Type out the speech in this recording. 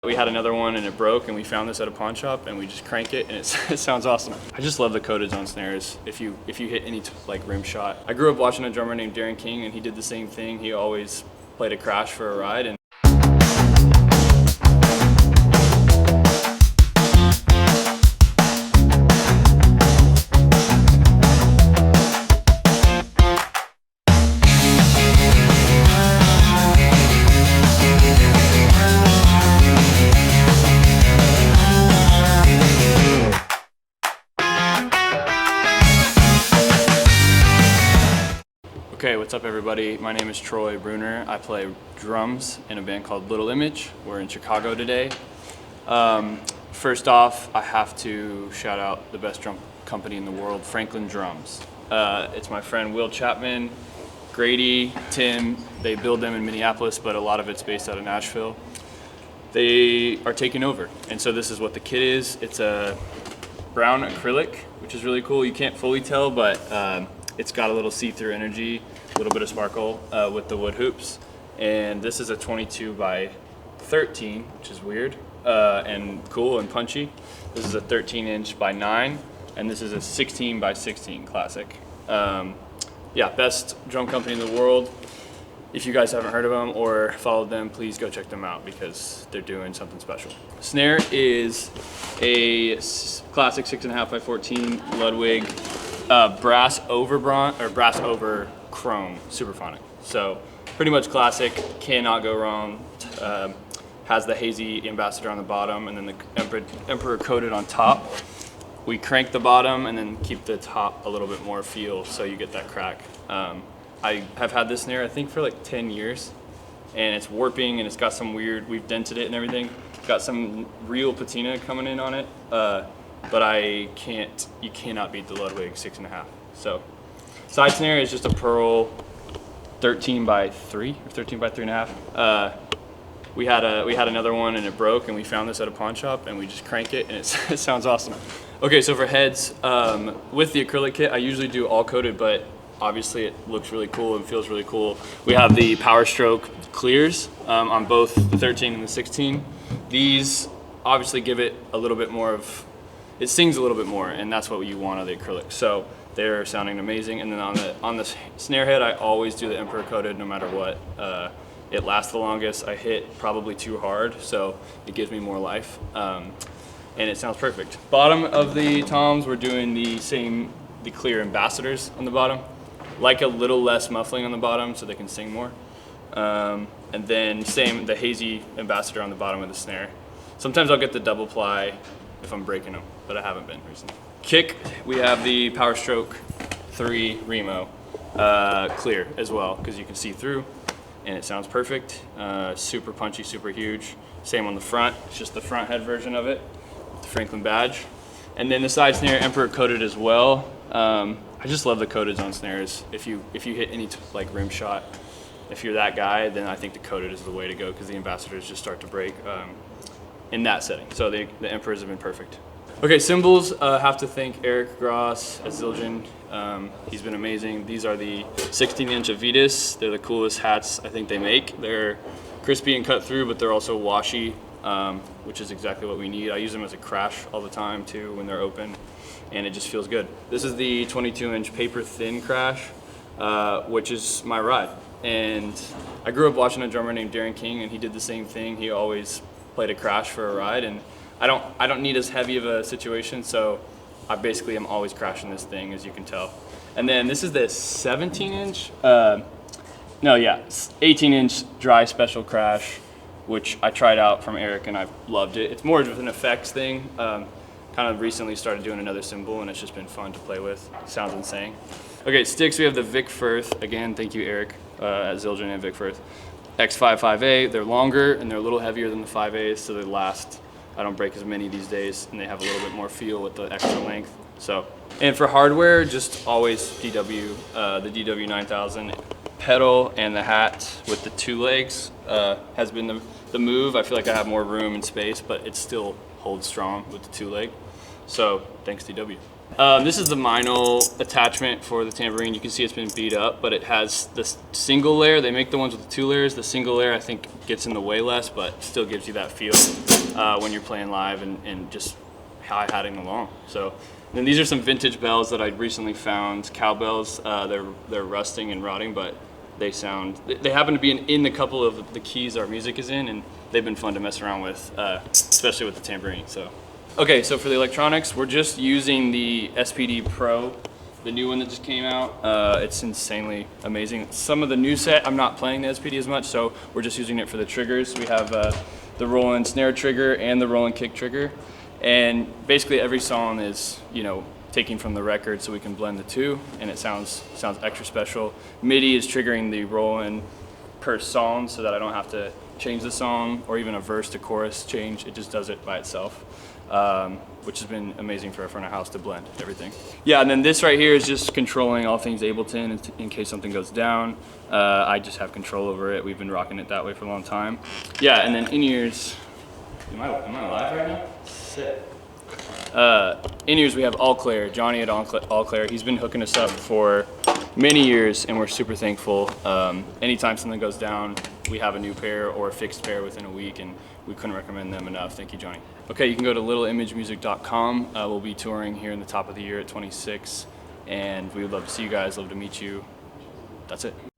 We had another one and it broke, and we found this at a pawn shop, and we just crank it, and it sounds awesome. I just love the coated on snares. If you hit any like rim shot. I grew up watching a drummer named Darren King, and he did the same thing. He always played a crash for a ride. And okay, what's up everybody? My name is Troy Bruner. I play drums in a band called Little Image. We're in Chicago today. First off, I have to shout out the best drum company in the world, Franklin Drums. It's my friend Will Chapman, Grady, Tim. They build them in Minneapolis, but a lot of it's based out of Nashville. They are taking over, and so this is what the kit is. It's a brown acrylic, which is really cool. You can't fully tell, but it's got a little see-through energy, a little bit of sparkle with the wood hoops. And this is a 22 by 13, which is weird and cool and punchy. This is a 13-inch by 9, and this is a 16 by 16 classic. Yeah, best drum company in the world. If you guys haven't heard of them or followed them, please go check them out because they're doing something special. Snare is a classic 6.5 by 14 Ludwig brass over chrome Superphonic. So pretty much classic, cannot go wrong. Has the hazy ambassador on the bottom and then the Emperor coated on top. We crank the bottom and then keep the top a little bit more feel so you get that crack. I have had this snare I think for like 10 years, and it's warping and it's got some weird, we've dented it and everything. Got some real patina coming in on it. But you cannot beat the Ludwig 6.5. So, side snare is just a pearl 13 by 3 or 13 by 3.5. We had another one and it broke, and we found this at a pawn shop, and we just crank it, and it sounds awesome. Okay, so for heads, with the acrylic kit, I usually do all coated, but obviously it looks really cool and feels really cool. We have the Power Stroke clears on both the 13 and the 16. These obviously give it a little bit more of, it sings a little bit more, and that's what you want on the acrylic. So they're sounding amazing. And then on the snare head, I always do the Emperor coated no matter what. It lasts the longest. I hit probably too hard, so it gives me more life. And it sounds perfect. Bottom of the toms, we're doing the clear ambassadors on the bottom. Like a little less muffling on the bottom so they can sing more. And then the hazy ambassador on the bottom of the snare. Sometimes I'll get the double ply if I'm breaking them, but I haven't been recently. Kick, we have the Power Stroke 3 Remo clear as well, because you can see through and it sounds perfect. Super punchy, super huge. Same on the front, it's just the front head version of it with the Franklin badge. And then the side snare, Emperor coated as well. I just love the coated on snares. If you hit any like rim shot, if you're that guy, then I think the coated is the way to go, because the ambassadors just start to break in that setting. So the Emperors have been perfect. Okay, cymbals, have to thank Eric Gross at Zildjian. He's been amazing. These are the 16-inch Avitas. They're the coolest hats I think they make. They're crispy and cut through, but they're also washy, which is exactly what we need. I use them as a crash all the time too when they're open, and it just feels good. This is the 22-inch paper thin crash, which is my ride. And I grew up watching a drummer named Darren King, and he did the same thing. He always played a crash for a ride, and I don't need as heavy of a situation, so I basically am always crashing this thing, as you can tell. And then this is the 17-inch, 18-inch dry special crash, which I tried out from Eric and I loved it. It's more of an effects thing. Kind of recently started doing another cymbal, and it's just been fun to play with. Sounds insane. Okay, sticks, we have the Vic Firth. Again, thank you Eric at Zildjian and Vic Firth. X55A, they're longer and they're a little heavier than the 5As, so they last. I don't break as many these days, and they have a little bit more feel with the extra length. So, and for hardware, just always DW, the DW 9000 pedal and the hat with the 2 legs has been the move. I feel like I have more room and space, but it still holds strong with the 2 leg. So, thanks DW. This is the vinyl attachment for the tambourine. You can see it's been beat up, but it has this single layer. They make the ones with the 2 layers. The single layer, I think, gets in the way less, but still gives you that feel when you're playing live and just hi-hatting along. So, then these are some vintage bells that I recently found. Cowbells. They're rusting and rotting, but they happen to be in the couple of the keys our music is in, and they've been fun to mess around with, especially with the tambourine. So. Okay, so for the electronics, we're just using the SPD Pro, the new one that just came out. It's insanely amazing. Some of the new set, I'm not playing the SPD as much, so we're just using it for the triggers. We have the roll-in snare trigger and the roll-in kick trigger. And basically every song is, taking from the record so we can blend the two, and it sounds extra special. MIDI is triggering the roll-in per song so that I don't have to change the song or even a verse to chorus change. It just does it by itself. Which has been amazing for our front of house to blend everything. Yeah, and then this right here is just controlling all things Ableton in case something goes down. I just have control over it. We've been rocking it that way for a long time. Yeah, and then in-ears, am I live right now? Sick. In-ears we have All Clair, Johnny at All Clair. He's been hooking us up for many years, and we're super thankful. Anytime something goes down, we have a new pair or a fixed pair within a week, and we couldn't recommend them enough. Thank you, Johnny. Okay, you can go to littleimagemusic.com. We'll be touring here in the top of the year at 26, and we would love to see you guys, love to meet you. That's it.